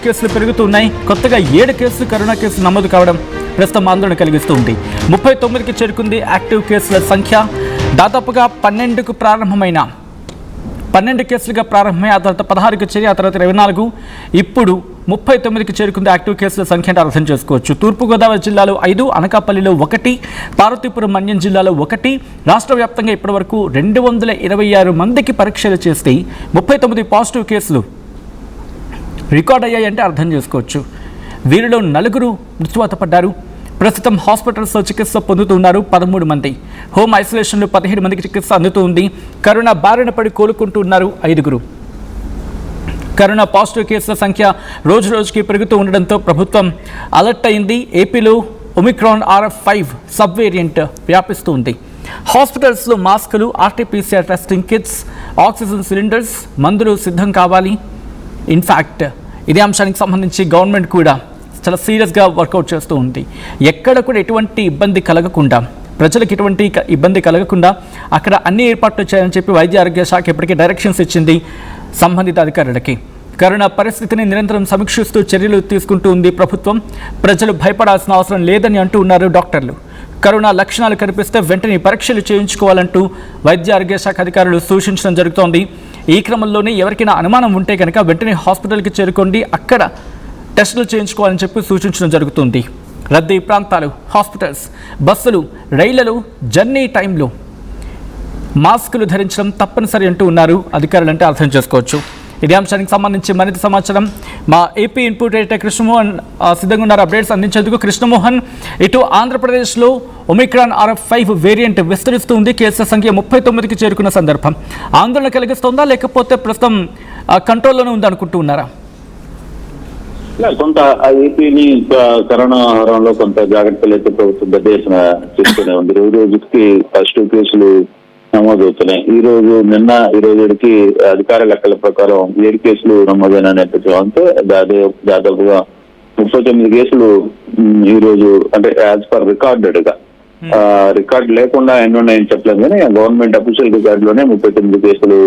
కేసులు పెరుగుతున్నాయి. కొత్తగా 7 కేసులు కరోనా కేసులు నమోదు కావడం ప్రస్తుతం ఆందోళన కలిగిస్తుంది. 39కి చేరుకుంది యాక్టివ్ కేసుల సంఖ్య. దాదాపుగా 12 కేసులుగా ప్రారంభమై ఆ తర్వాత 16కి చేరి ఆ తర్వాత 24, ఇప్పుడు 39కి చేరుకుంది యాక్టివ్ కేసుల సంఖ్య అంటే అర్థం చేసుకోవచ్చు. తూర్పుగోదావరి జిల్లాలో 5, అనకాపల్లిలో 1, పార్వతీపురం మన్యం జిల్లాలో 1. రాష్ట్ర వ్యాప్తంగా ఇప్పటివరకు 226 మందికి పరీక్షలు చేస్తే 39 పాజిటివ్ కేసులు రికార్డ్ అయ్యాయంటే అర్థం చేసుకోవచ్చు. వీరిలో 4 మృత్యువాత పడ్డారు. ప్రస్తుతం హాస్పిటల్స్లో చికిత్స పొందుతున్నారు 13 మంది. హోమ్ ఐసోలేషన్లో 17 మందికి చికిత్స అందుతుంది. కరోనా బారిన పడి కోలుకుంటున్నారు 5. కరోనా పాజిటివ్ కేసుల సంఖ్య రోజుకి పెరుగుతూ ఉండడంతో ప్రభుత్వం అలర్ట్ అయింది. ఏపీలో ఒమిక్రాన్ RF5 సబ్ వేరియంట్ వ్యాపిస్తుంది. హాస్పిటల్స్లో మాస్కులు, RT-PCR testing kits, oxygen cylinders, మందులు సిద్ధం కావాలి. ఇన్ఫ్యాక్ట్ ఇదే అంశానికి సంబంధించి గవర్నమెంట్ కూడా చాలా సీరియస్గా వర్కౌట్ చేస్తూ ఉంది. ఎక్కడ కూడా ఎటువంటి ఇబ్బంది కలగకుండా, ప్రజలకు ఎటువంటి ఇబ్బంది కలగకుండా అక్కడ అన్ని ఏర్పాట్లు చేయాలని చెప్పి వైద్య ఆరోగ్య శాఖ ఇప్పటికే డైరెక్షన్స్ ఇచ్చింది సంబంధిత అధికారులకి. కరోనా పరిస్థితిని నిరంతరం సమీక్షిస్తూ చర్యలు తీసుకుంటూ ఉంది ప్రభుత్వం. ప్రజలు భయపడాల్సిన అవసరం లేదని అంటూ ఉన్నారు డాక్టర్లు. కరోనా లక్షణాలు కనిపిస్తే వెంటనే పరీక్షలు చేయించుకోవాలంటూ వైద్య ఆరోగ్య శాఖ అధికారులు సూచించడం జరుగుతోంది. ఈ క్రమంలోనే ఎవరికైనా అనుమానం ఉంటే కనుక వెంటనే హాస్పిటల్కి చేరుకోండి, అక్కడ టెస్టులు చేయించుకోవాలని చెప్పి సూచించడం జరుగుతుంది. రద్దీ ప్రాంతాలు, హాస్పిటల్స్, బస్సులు, రైళ్లలో జర్నీ టైంలో మాస్కులు ధరించడం తప్పనిసరి అంటూ ఉన్నారు అధికారులు అంటే అర్థం చేసుకోవచ్చు. ఇదే అంశానికి సంబంధించి మరింత సమాచారం మా ఏపీ ఇన్పుట్ ఎడిటర్ కృష్ణమోహన్ సిద్ధంగా ఉన్నారు అప్డేట్స్ అందించేందుకు. కృష్ణమోహన్, ఇటు ఆంధ్రప్రదేశ్లో ఒమిక్రాన్ RF5 వేరియంట్ విస్తరిస్తుంది. కేసుల సంఖ్య 39కి చేరుకున్న సందర్భం ఆందోళన కలిగిస్తుందా, లేకపోతే ప్రస్తుతం కంట్రోల్లోనే ఉంది అనుకుంటూ ఉన్నారా? కొంత ఏపీని కరోనా హారంలో కొంత జాగ్రత్తలు అయితే ప్రభుత్వం పెద్ద ఎత్తున తీసుకునే ఉంది. రోజుకి పాజిటివ్ కేసులు నమోదవుతున్నాయి. ఈ రోజుకి అధికార లెక్కల ప్రకారం 7 కేసులు నమోదైన నేపథ్యంతో దాదాపుగా 39 కేసులు ఈ రోజు అంటే యాజ్ పర్ రికార్డెడ్ గా, రికార్డు లేకుండా ఎన్ని ఉన్నాయని చెప్పలేదు కానీ గవర్నమెంట్ అఫీషియల్ రికార్డులోనే 39 కేసులు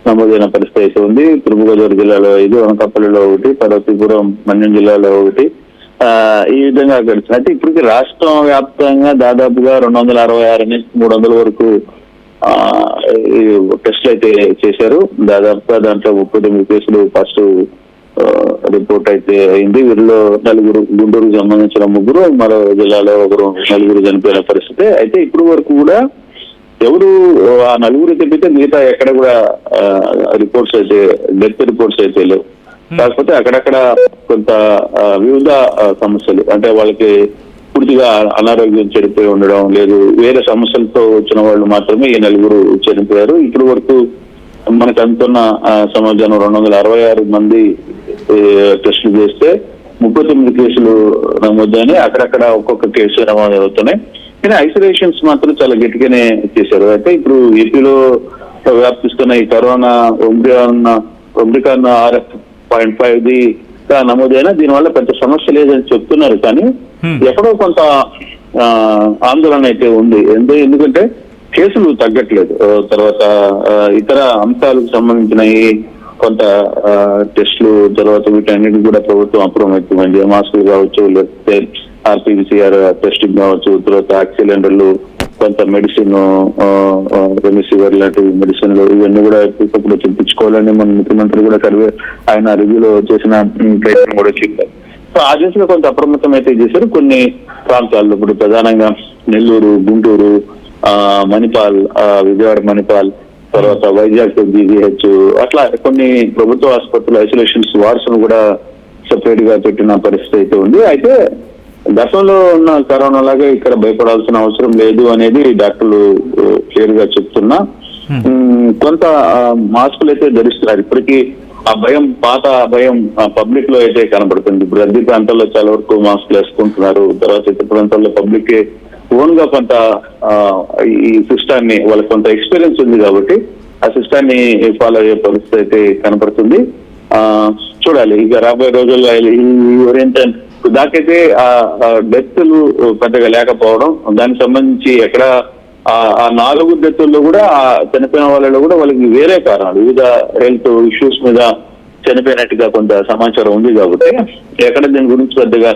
నమోదైన పరిస్థితి అయితే ఉంది. తూర్పుగోదావరి జిల్లాలో 5, అనకాపల్లిలో 1, పార్వతీపురం మన్యం జిల్లాలో 1. ఈ విధంగా గడిచిన అయితే ఇప్పటికి రాష్ట్రం వ్యాప్తంగా దాదాపుగా 266 నుంచి 300 వరకు టెస్టులు అయితే చేశారు. దాదాపుగా దాంట్లో 39 కేసులు పాజిటివ్ రిపోర్ట్ అయితే అయింది. వీరిలో 4 గుంటూరుకు సంబంధించిన 3, మరో జిల్లాలో 4 చనిపోయిన పరిస్థితి. అయితే ఇప్పుడు వరకు కూడా ఎవరు ఆ 4 తప్పితే మిగతా ఎక్కడ కూడా రిపోర్ట్స్ అయితే డెత్ రిపోర్ట్స్ అయితే లేవు. కాకపోతే అక్కడక్కడ కొంత వివిధ సమస్యలు అంటే వాళ్ళకి పూర్తిగా అనారోగ్యం చెడిపోయి ఉండడం, లేదు వేరే సమస్యలతో వచ్చిన వాళ్ళు మాత్రమే ఈ 4 చనిపోయారు. ఇప్పుడు వరకు మనకు అందుతున్న సమాచారం 266 మంది టెస్టులు చేస్తే 39 కేసులు నమోదైనాయి. అక్కడక్కడ ఒక్కొక్క కేసు నమోదు అవుతున్నాయి. కానీ ఐసోలేషన్స్ మాత్రం చాలా గట్టిగానే చేశారు. అయితే ఇప్పుడు ఏపీలో వ్యాపిస్తున్న ఈ కరోనా ఒమిక్రాన్ RF.5 నమోదైనా దీనివల్ల పెద్ద సమస్య లేదని చెప్తున్నారు. కానీ ఎక్కడో కొంత ఆందోళన అయితే ఉంది. ఎందుకంటే కేసులు తగ్గట్లేదు. తర్వాత ఇతర అంశాలకు సంబంధించిన కొంత టెస్టులు, తర్వాత వీటన్నిటి కూడా ప్రభుత్వం అప్రమత్తమైంది. మాస్కులు కావచ్చు, లేకపోతే RT-PCR టెస్టింగ్ కావచ్చు, తర్వాత ఆక్సిలిండర్లు, కొంత మెడిసిన్, రెమిసివర్ లాంటి మెడిసిన్లు ఇవన్నీ కూడా ఇప్పుడు తెప్పించుకోవాలని మన ముఖ్యమంత్రి కూడా ఆయన రివ్యూలో చేసిన ప్రయత్నం కూడా చెప్పారు. సో ఆ దిశగా కొంత అప్రమత్తం అయితే చేశారు. కొన్ని ప్రాంతాల్లో ఇప్పుడు ప్రధానంగా నెల్లూరు, గుంటూరు, మణిపాల్, విజయవాడ మణిపాల్, తర్వాత వైజాగ్ GGH, అట్లా కొన్ని ప్రభుత్వ ఆసుపత్రులు ఐసోలేషన్స్ వార్డ్స్ ను కూడా సెపరేట్ గా పెట్టిన పరిస్థితి అయితే ఉంది. అయితే గతంలో ఉన్న కరోనా లాగా ఇక్కడ భయపడాల్సిన అవసరం లేదు అనేది డాక్టర్లు క్లియర్ గా చెప్తున్నా. కొంత మాస్కులు అయితే ధరిస్తున్నారు. ఇప్పటికీ ఆ భయం, పాత భయం పబ్లిక్ లో అయితే కనబడుతుంది. ఇప్పుడు రద్దీ ప్రాంతాల్లో చాలా వరకు మాస్కులు వేసుకుంటున్నారు. తర్వాత ఇతర ప్రాంతాల్లో పబ్లిక్ ఓన్ గా కొంత ఈ సిస్టాన్ని వాళ్ళకి కొంత ఎక్స్పీరియన్స్ ఉంది కాబట్టి ఆ సిస్టాన్ని ఫాలో అయ్యే పరిస్థితి అయితే కనపడుతుంది. చూడాలి ఇక రాబోయే రోజుల్లో ఓరియంటెడ్ దాకైతే డెత్లు పెద్దగా లేకపోవడం, దానికి సంబంధించి ఎక్కడ ఆ 4 డెత్తుల్లో కూడా చనిపోయిన వాళ్ళలో కూడా వాళ్ళకి వేరే కారణాలు, వివిధ హెల్త్ ఇష్యూస్ మీద చనిపోయినట్టుగా కొంత సమాచారం ఉంది కాబట్టి ఎక్కడ దీని గురించి పెద్దగా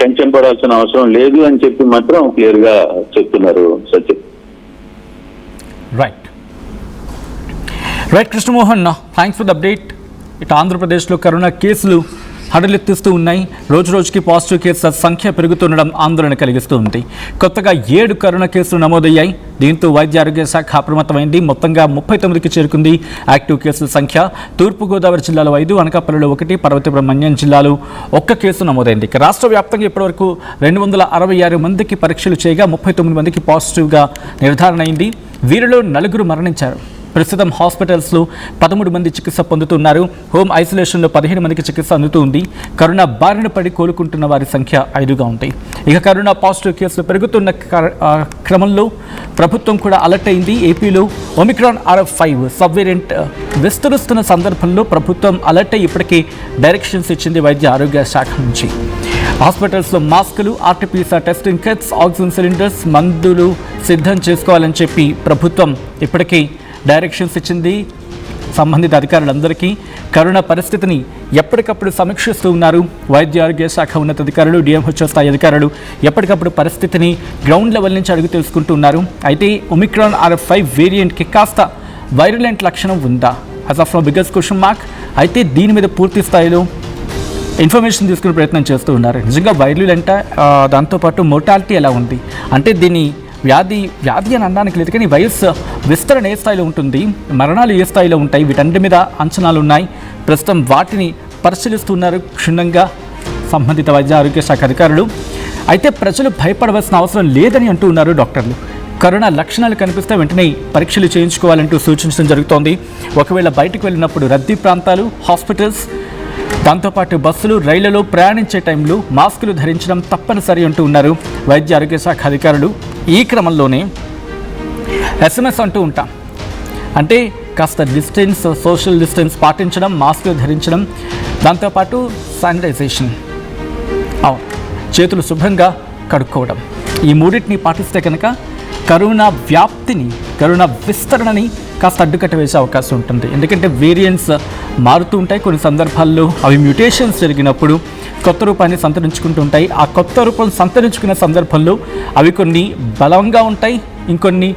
టెన్షన్ పడాల్సిన అవసరం లేదు అని చెప్పి మాత్రం క్లియర్ గా చెప్తున్నారు Satyam. Right Krishnamohan, thanks for the update. ఇటు ఆంధ్రప్రదేశ్లో కరోనా కేసులు హడలెత్తిస్తూ ఉన్నాయి. రోజు రోజుకి పాజిటివ్ కేసుల సంఖ్య పెరుగుతుండడం ఆందోళన కలిగిస్తూ ఉంది. కొత్తగా 7 కరోనా కేసులు నమోదయ్యాయి. దీంతో వైద్య ఆరోగ్య శాఖ అప్రమత్తమైంది. మొత్తంగా 39కి చేరుకుంది యాక్టివ్ కేసుల సంఖ్య. తూర్పుగోదావరి జిల్లాలో 5, అనకాపల్లిలో 1, పార్వతీపురం మన్యం జిల్లాలో 1 కేసు నమోదైంది. రాష్ట్ర వ్యాప్తంగా ఇప్పటివరకు 266 మందికి పరీక్షలు చేయగా 39 మందికి పాజిటివ్గా నిర్ధారణ అయింది. వీరిలో 4 మరణించారు. ప్రస్తుతం హాస్పిటల్స్లో 13 మంది చికిత్స పొందుతున్నారు. హోమ్ ఐసోలేషన్లో 15 మందికి చికిత్స అందుతూ ఉంది. కరోనా బారిన పడి కోలుకుంటున్న వారి సంఖ్య 5గా ఉంది. ఇక కరోనా పాజిటివ్ కేసులు పెరుగుతున్న క్రమంలో ప్రభుత్వం కూడా అలర్ట్ అయింది. ఏపీలో ఒమిక్రాన్ RF5 సబ్ వేరియంట్ విస్తరిస్తున్న సందర్భంలో ప్రభుత్వం అలర్ట్ అయ్యి ఇప్పటికీ డైరెక్షన్స్ ఇచ్చింది వైద్య ఆరోగ్య శాఖ నుంచి. హాస్పిటల్స్లో మాస్కులు, RT-PCR testing kits, oxygen cylinders, మందులు సిద్ధం చేసుకోవాలని చెప్పి ప్రభుత్వం ఇప్పటికీ డైరెక్షన్స్ ఇచ్చింది సంబంధిత అధికారులందరికీ. కరోనా పరిస్థితిని ఎప్పటికప్పుడు సమీక్షిస్తూ ఉన్నారు వైద్య ఆరోగ్య శాఖ ఉన్నతాధికారులు, DMHO స్థాయి అధికారులు ఎప్పటికప్పుడు పరిస్థితిని గ్రౌండ్ లెవెల్ నుంచి అడుగు తెలుసుకుంటూ ఉన్నారు. అయితే ఒమిక్రాన్ RF5 వేరియంట్కి కాస్త వైరలెంట్ లక్షణం ఉందా? As of now biggest question mark. అయితే దీని మీద పూర్తి స్థాయిలో ఇన్ఫర్మేషన్ తీసుకునే ప్రయత్నం చేస్తూ ఉన్నారు. నిజంగా వైరలెంట, దాంతోపాటు మోర్టాలిటీ ఎలా ఉంది అంటే దీని వ్యాధి అని అనడానికి లేదు, కానీ వైరస్ విస్తరణ ఏ స్థాయిలో ఉంటుంది, మరణాలు ఏ స్థాయిలో ఉంటాయి, వీటన్నిటి మీద అంచనాలు ఉన్నాయి. ప్రస్తుతం వాటిని పరిశీలిస్తున్నారు క్షుణ్ణంగా సంబంధిత వైద్య ఆరోగ్య శాఖ అధికారులు. అయితే ప్రజలు భయపడవలసిన అవసరం లేదని అంటూ ఉన్నారు డాక్టర్లు. కరోనా లక్షణాలు కనిపిస్తే వెంటనే పరీక్షలు చేయించుకోవాలంటూ సూచించడం జరుగుతోంది. ఒకవేళ బయటకు వెళ్ళినప్పుడు రద్దీ ప్రాంతాలు, హాస్పిటల్స్, దాంతోపాటు బస్సులు, రైళ్లలో ప్రయాణించే టైంలో మాస్కులు ధరించడం తప్పనిసరి అంటూ ఉన్నారు వైద్య ఆరోగ్య శాఖ అధికారులు. ఈ క్రమంలోనే SMS అంటూ ఉంటాం, అంటే కాస్త డిస్టెన్స్, సోషల్ డిస్టెన్స్ పాటించడం, మాస్కులు ధరించడం, దాంతోపాటు శానిటైజేషన్, చేతులు శుభ్రంగా కడుక్కోవడం, ఈ మూడింటిని పాటిస్తే కనుక కరోనా వ్యాప్తిని, కరోనా విస్తరణని కాస్త అడ్డుకట్ట వేసే అవకాశం ఉంటుంది. ఎందుకంటే వేరియంట్స్ మారుతూ ఉంటాయి. కొన్ని సందర్భాల్లో అవి మ్యూటేషన్స్ జరిగినప్పుడు కొత్త రూపాన్ని సంతరించుకుంటూ ఉంటాయి. ఆ కొత్త రూపం సంతరించుకునే సందర్భంలో అవి కొన్ని బలంగా ఉంటాయి, ఇంకొన్ని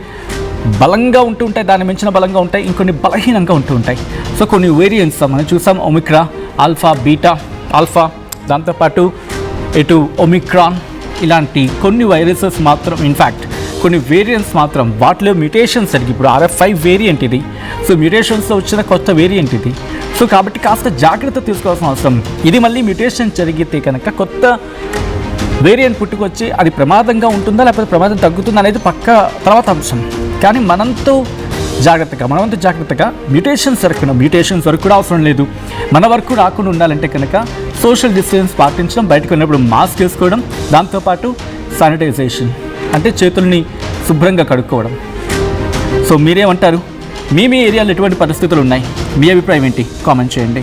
బలంగా ఉంటూ ఉంటాయి, దాన్ని మించిన బలంగా ఉంటాయి, ఇంకొన్ని బలహీనంగా ఉంటూ ఉంటాయి. సో కొన్ని వేరియంట్స్ మనం చూసాం, ఒమిక్రా, ఆల్ఫా, బీటా, ఆల్ఫా, దాంతోపాటు ఇటు ఒమిక్రాన్, ఇలాంటి కొన్ని వైరసెస్ మాత్రం, ఇన్ఫ్యాక్ట్ కొన్ని వేరియంట్స్ మాత్రం వాటిలో మ్యూటేషన్స్ జరిగి, ఇప్పుడు RF5 వేరియంట్ ఇది, సో మ్యూటేషన్స్లో వచ్చిన కొత్త వేరియంట్ ఇది. సో కాబట్టి కాస్త జాగ్రత్త తీసుకోవాల్సిన అవసరం. ఇది మళ్ళీ మ్యూటేషన్ జరిగితే కనుక కొత్త వేరియంట్ పుట్టుకొచ్చి అది ప్రమాదంగా ఉంటుందా లేకపోతే ప్రమాదం తగ్గుతుందా అనేది పక్క తర్వాత అంశం. కానీ మనవంతు జాగ్రత్తగా మ్యూటేషన్స్ వరకు కూడా అవసరం లేదు. మన వరకు రాకుండా ఉండాలంటే కనుక సోషల్ డిస్టెన్స్ పాటించడం, బయటకు వెళ్ళినప్పుడు మాస్క్ వేసుకోవడం, దాంతోపాటు శానిటైజేషన్ అంటే చేతుల్ని శుభ్రంగా కడుక్కోవడం. సో మీరేమంటారు? మీ ఏరియాలో ఎటువంటి పరిస్థితులు ఉన్నాయి? మీ అభిప్రాయం ఏంటి? కామెంట్ చేయండి.